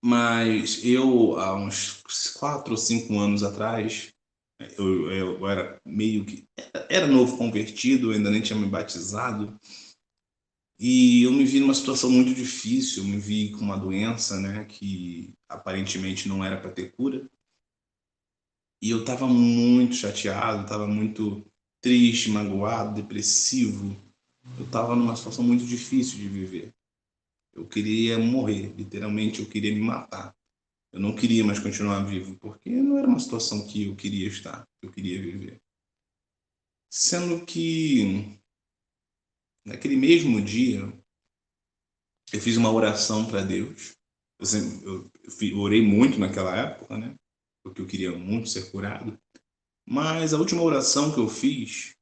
A: mas eu, há uns 4 ou 5 anos atrás, eu era meio que. Era novo convertido, ainda nem tinha me batizado, e eu me vi numa situação muito difícil. Eu me vi com uma doença, né, que aparentemente não era para ter cura, e eu estava muito chateado, estava muito triste, magoado, depressivo. Eu estava numa situação muito difícil de viver. Eu queria morrer, literalmente eu queria me matar. Eu não queria mais continuar vivo, porque não era uma situação que eu queria estar, que eu queria viver. Sendo que, naquele mesmo dia, eu fiz uma oração para Deus. Eu orei muito naquela época, né? Porque eu queria muito ser curado. Mas a última oração que eu fiz,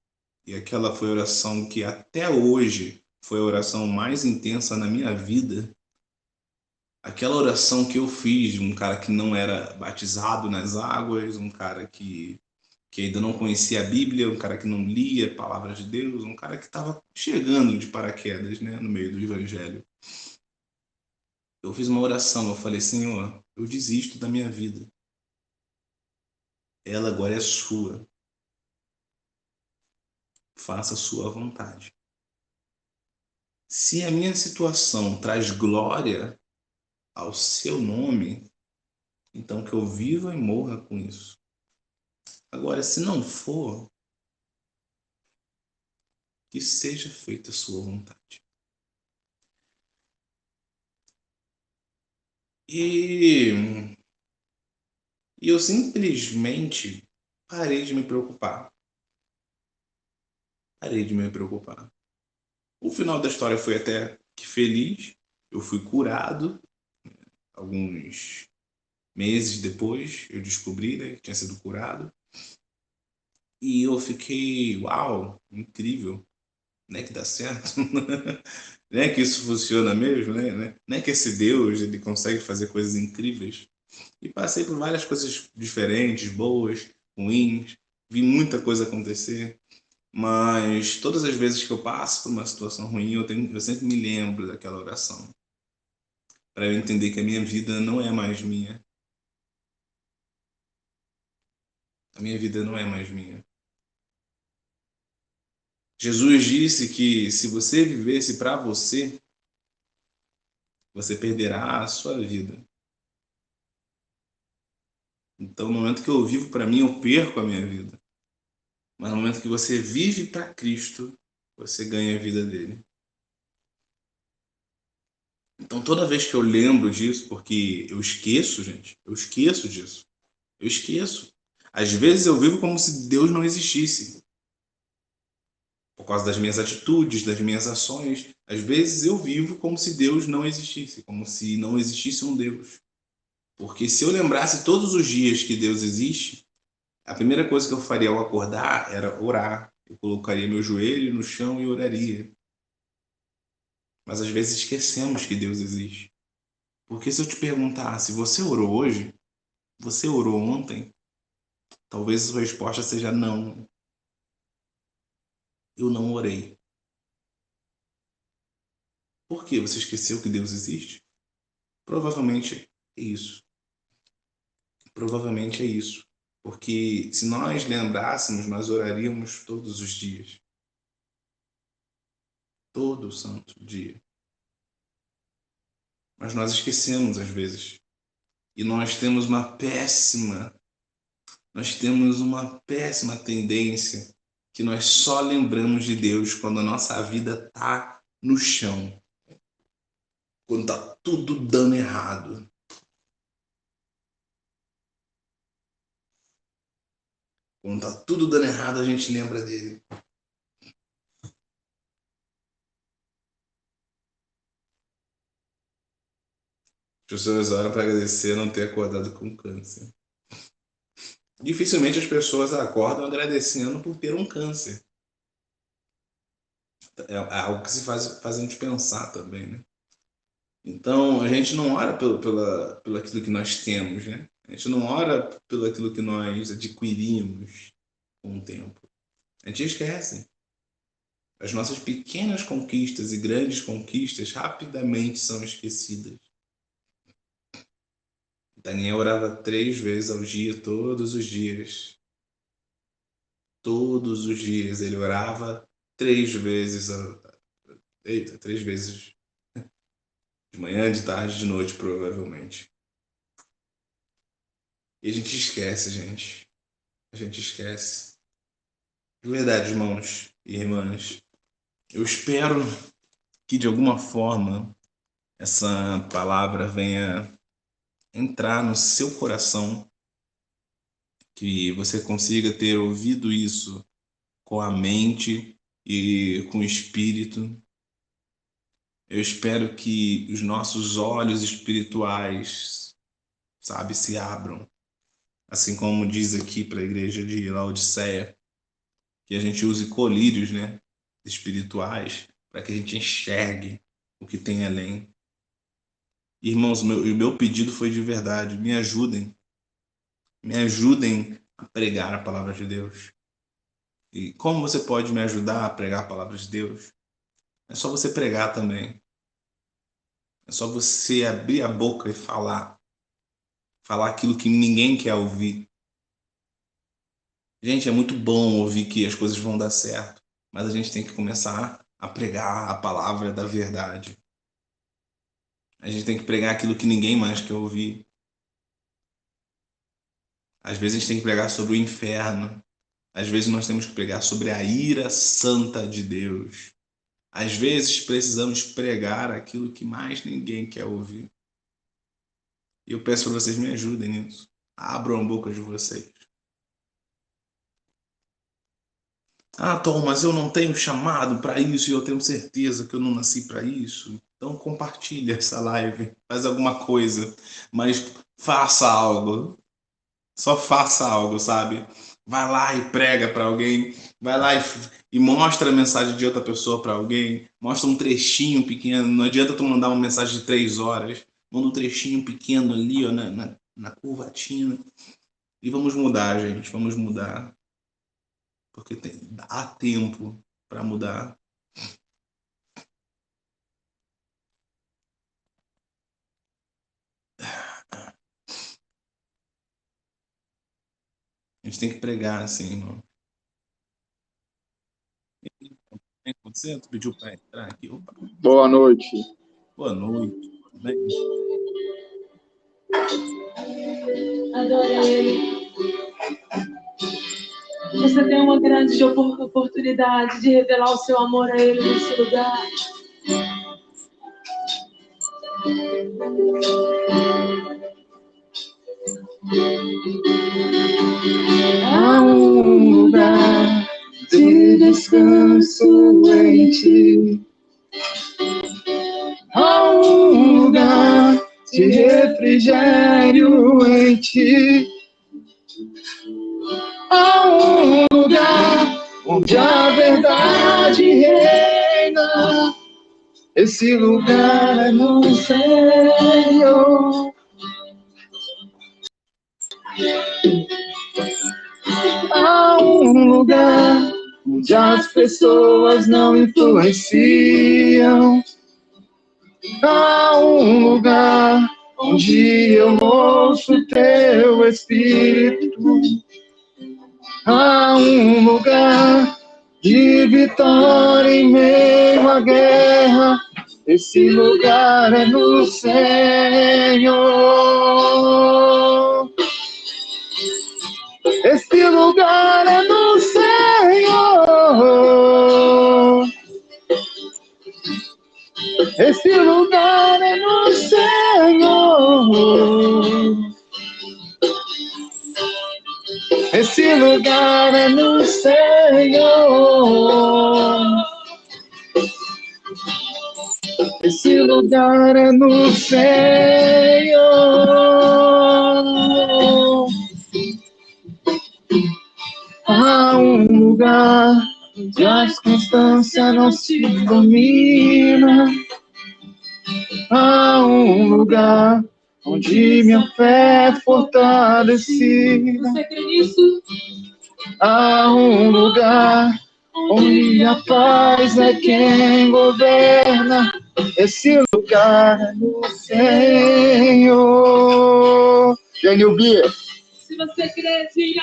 A: e aquela foi a oração que até hoje foi a oração mais intensa na minha vida, aquela oração que eu fiz de um cara que não era batizado nas águas, um cara que ainda não conhecia a Bíblia, um cara que não lia a palavra de Deus, um cara que estava chegando de paraquedas, né, no meio do Evangelho. Eu fiz uma oração, eu falei, Senhor, eu desisto da minha vida. Ela agora é sua. Faça a sua vontade. Se a minha situação traz glória ao seu nome, então que eu viva e morra com isso. Agora, se não for, que seja feita a sua vontade. E, e eu simplesmente parei de me preocupar. Parei de me preocupar. O final da história foi até que feliz. Eu fui curado. Alguns meses depois eu descobri, né, que tinha sido curado. E eu fiquei, uau, incrível, né, que dá certo. Né, que isso funciona mesmo, né, que esse Deus ele consegue fazer coisas incríveis. E passei por várias coisas diferentes, boas, ruins, vi muita coisa acontecer. Mas todas as vezes que eu passo por uma situação ruim, eu sempre me lembro daquela oração, para eu entender que a minha vida não é mais minha. A minha vida não é mais minha. Jesus disse que se você vivesse para você, você perderá a sua vida. Então, no momento que eu vivo para mim, eu perco a minha vida. Mas no momento que você vive para Cristo, você ganha a vida dele. Então, toda vez que eu lembro disso, porque eu esqueço, gente, eu esqueço disso. Eu esqueço. Às vezes eu vivo como se Deus não existisse, por causa das minhas atitudes, das minhas ações. Às vezes eu vivo como se Deus não existisse, como se não existisse um Deus. Porque se eu lembrasse todos os dias que Deus existe, a primeira coisa que eu faria ao acordar era orar. Eu colocaria meu joelho no chão e oraria. Mas às vezes esquecemos que Deus existe. Porque se eu te perguntar se você orou hoje, você orou ontem, talvez a sua resposta seja não, eu não orei. Por quê? Você esqueceu que Deus existe? Provavelmente é isso. Provavelmente é isso. Porque se nós lembrássemos, nós oraríamos todos os dias. Todo santo dia. Mas nós esquecemos às vezes. E nós temos uma péssima tendência que nós só lembramos de Deus quando a nossa vida tá no chão. Quando tá tudo dando errado. Quando tá tudo dando errado, a gente lembra dele. As pessoas oram para agradecer não ter acordado com câncer. Dificilmente as pessoas acordam agradecendo por ter um câncer. É algo que se faz a gente pensar também, né? Então, a gente não ora pelo aquilo que nós temos, né? A gente não ora pelo aquilo que nós adquirimos com o tempo. A gente esquece. As nossas pequenas conquistas e grandes conquistas rapidamente são esquecidas. Daniel orava 3 vezes ao dia, todos os dias. Todos os dias ele orava 3 vezes. Eita, 3 vezes. De manhã, de tarde, de noite, provavelmente. E a gente esquece, gente. A gente esquece. De verdade, irmãos e irmãs. Eu espero que de alguma forma essa palavra venha entrar no seu coração, que você consiga ter ouvido isso com a mente e com o espírito. Eu espero que os nossos olhos espirituais, sabe, se abram. Assim como diz aqui para a igreja de Laodiceia, que a gente use colírios, né, espirituais, para que a gente enxergue o que tem além. Irmãos, o meu pedido foi de verdade. Me ajudem a pregar a palavra de Deus. E como você pode me ajudar a pregar a palavra de Deus? É só você pregar também. É só você abrir a boca e falar. Falar aquilo que ninguém quer ouvir. Gente, é muito bom ouvir que as coisas vão dar certo, mas a gente tem que começar a pregar a palavra da verdade. A gente tem que pregar aquilo que ninguém mais quer ouvir. Às vezes a gente tem que pregar sobre o inferno. Às vezes nós temos que pregar sobre a ira santa de Deus. Às vezes precisamos pregar aquilo que mais ninguém quer ouvir. E eu peço para vocês me ajudem nisso. Abram a boca de vocês. Ah, Tom, mas eu não tenho chamado para isso e eu tenho certeza que eu não nasci para isso. Então compartilha essa live, faz alguma coisa, mas faça algo. Só faça algo, sabe? Vai lá e prega para alguém, vai lá e mostra a mensagem de outra pessoa para alguém, mostra um trechinho pequeno. Não adianta tu mandar uma mensagem de 3 horas, manda um trechinho pequeno ali, ó, na curvatina. E vamos mudar, gente, vamos mudar, porque há tempo para mudar. A gente tem que pregar assim, irmão. Tem você? Tu pediu para entrar aqui? Opa.
B: Boa noite.
A: Boa noite. Tudo bem?
C: Adorei. Você tem uma grande oportunidade de revelar o seu amor a Ele nesse lugar.
B: Há um lugar de descanso em ti. Há um lugar de refrigério em ti. Há um lugar onde a verdade reina. Esse lugar é no Senhor. Há um lugar onde as pessoas não influenciam. Há um lugar onde eu ouço teu Espírito. Há um lugar de vitória em meio à guerra. Esse lugar é no Senhor. Esse lugar é no Senhor. Esse lugar é no Esse lugar é no Senhor. Esse lugar é no Senhor. Há um lugar onde a constância não se domina. Há um lugar onde minha fé é fortalecida.
C: Você crê nisso?
B: Há um lugar onde a paz é quem governa. Esse lugar é no Senhor. Gênio B.
C: Se você crê, diga.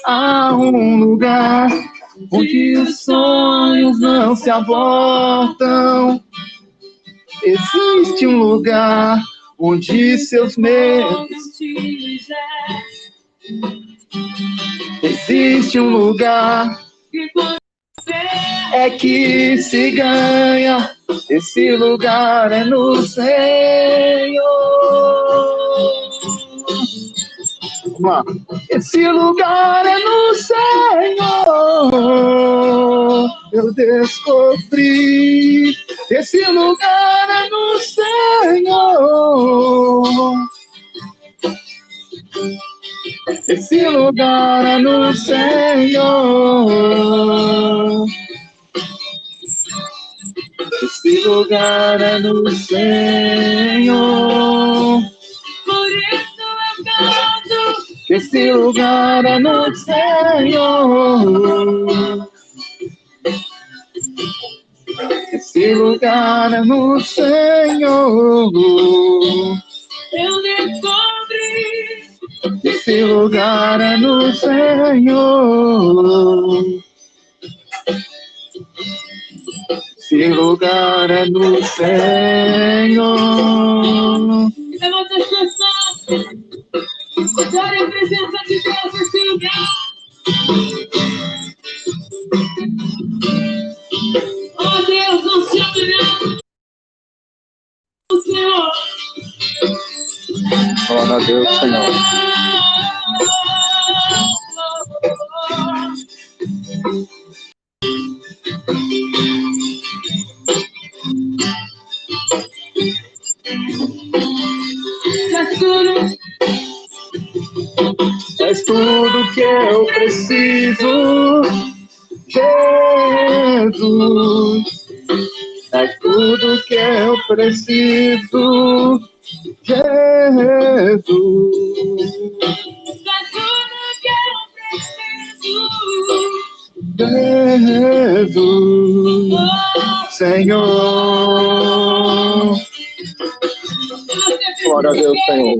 B: Há um lugar onde os sonhos não se abortam. Existe um lugar onde seus medos. Existe um lugar é que se ganha. Esse lugar é no Senhor. Vamos lá. Esse lugar é no Senhor. Eu descobri. Esse lugar é no Senhor. Esse lugar é no Senhor. Esse lugar é no Senhor.
C: Por isso eu canto.
B: Esse lugar é no Senhor. Esse lugar é no Senhor.
C: Eu descobri.
B: Esse lugar é no Senhor. Esse lugar é no Senhor.
C: Levanta as pessoas. Glória a presença de Deus nesse lugar. Oh Deus, não se adoramos. O Senhor.
B: Glória a Deus, Senhor. És tudo que eu preciso, Jesus. É tudo que eu preciso, Jesus. Jesus, Senhor. Glória a Deus, Senhor.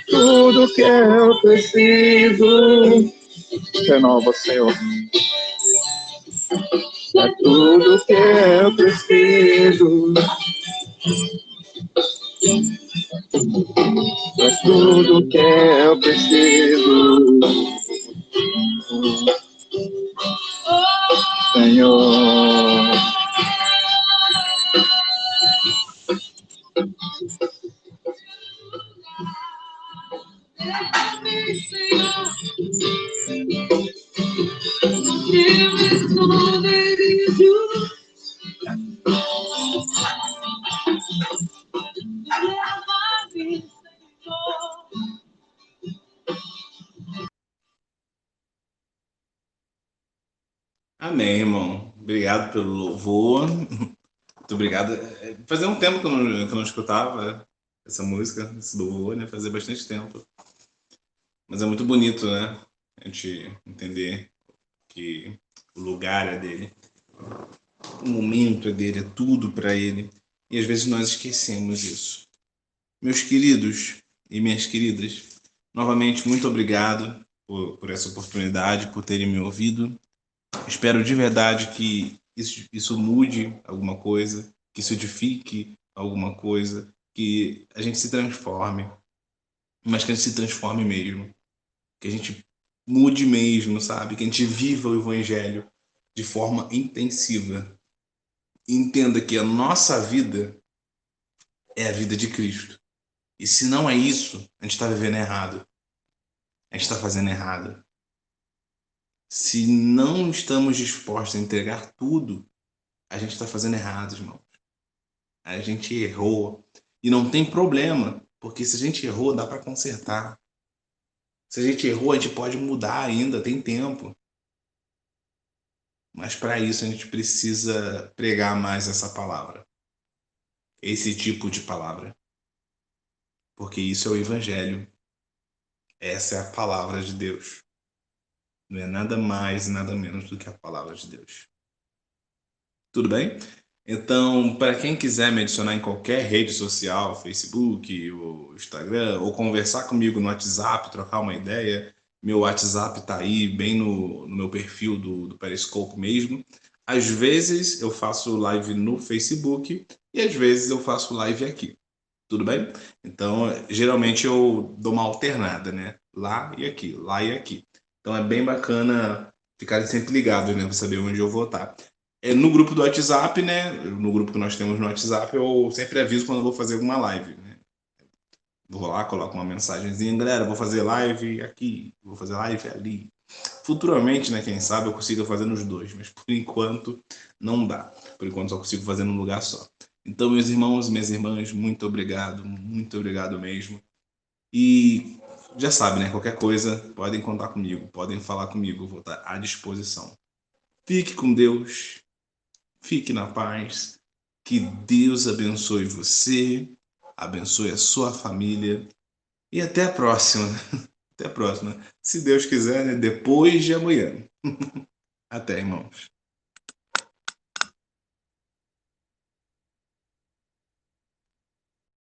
B: Tudo que eu preciso, renova, Senhor. É tudo que eu preciso. É tudo que eu preciso, Senhor.
A: Amém, irmão. Obrigado pelo louvor. Muito obrigado. Fazia um tempo que eu não escutava essa música, esse louvor, né? Fazia bastante tempo. Mas é muito bonito, né? A gente entender que o lugar é dele, o momento é dele, é tudo para ele. E às vezes nós esquecemos isso. Meus queridos e minhas queridas, novamente, muito obrigado por essa oportunidade, por terem me ouvido. Espero de verdade que isso mude alguma coisa, que isso edifique alguma coisa, que a gente se transforme, mas que a gente se transforme mesmo, que a gente mude mesmo, sabe? Que a gente viva o Evangelho de forma intensiva. E entenda que a nossa vida é a vida de Cristo. E se não é isso, a gente está vivendo errado. a gente está fazendo errado. Se não estamos dispostos a entregar tudo, a gente está fazendo errado, irmão. A gente errou. E não tem problema, porque se a gente errou, dá para consertar. Se a gente errou, a gente pode mudar ainda, tem tempo. Mas para isso a gente precisa pregar mais essa palavra. Esse tipo de palavra. Porque isso é o Evangelho. Essa é a palavra de Deus. Não é nada mais, nada menos do que a palavra de Deus. Tudo bem? Então, para quem quiser me adicionar em qualquer rede social, Facebook, ou Instagram, ou conversar comigo no WhatsApp, trocar uma ideia, meu WhatsApp está aí, bem no meu perfil do Periscope mesmo. Às vezes eu faço live no Facebook e às vezes eu faço live aqui. Tudo bem? Então, geralmente eu dou uma alternada, né? Lá e aqui, lá e aqui. Então é bem bacana ficarem sempre ligados, né? Para saber onde eu vou estar. No grupo do WhatsApp, né? No grupo que nós temos no WhatsApp, eu sempre aviso quando eu vou fazer alguma live, né? Vou lá, coloco uma mensagenzinha, galera, vou fazer live aqui, vou fazer live ali. Futuramente, né, quem sabe eu consiga fazer nos dois, mas por enquanto não dá. Por enquanto só consigo fazer num lugar só. Então, meus irmãos, minhas irmãs, muito obrigado mesmo. E já sabe, né, qualquer coisa, podem contar comigo, podem falar comigo, vou estar à disposição. Fique com Deus, fique na paz, que Deus abençoe você, abençoe a sua família e até a próxima. Até a próxima. Se Deus quiser, né? Depois de amanhã. Até, irmãos.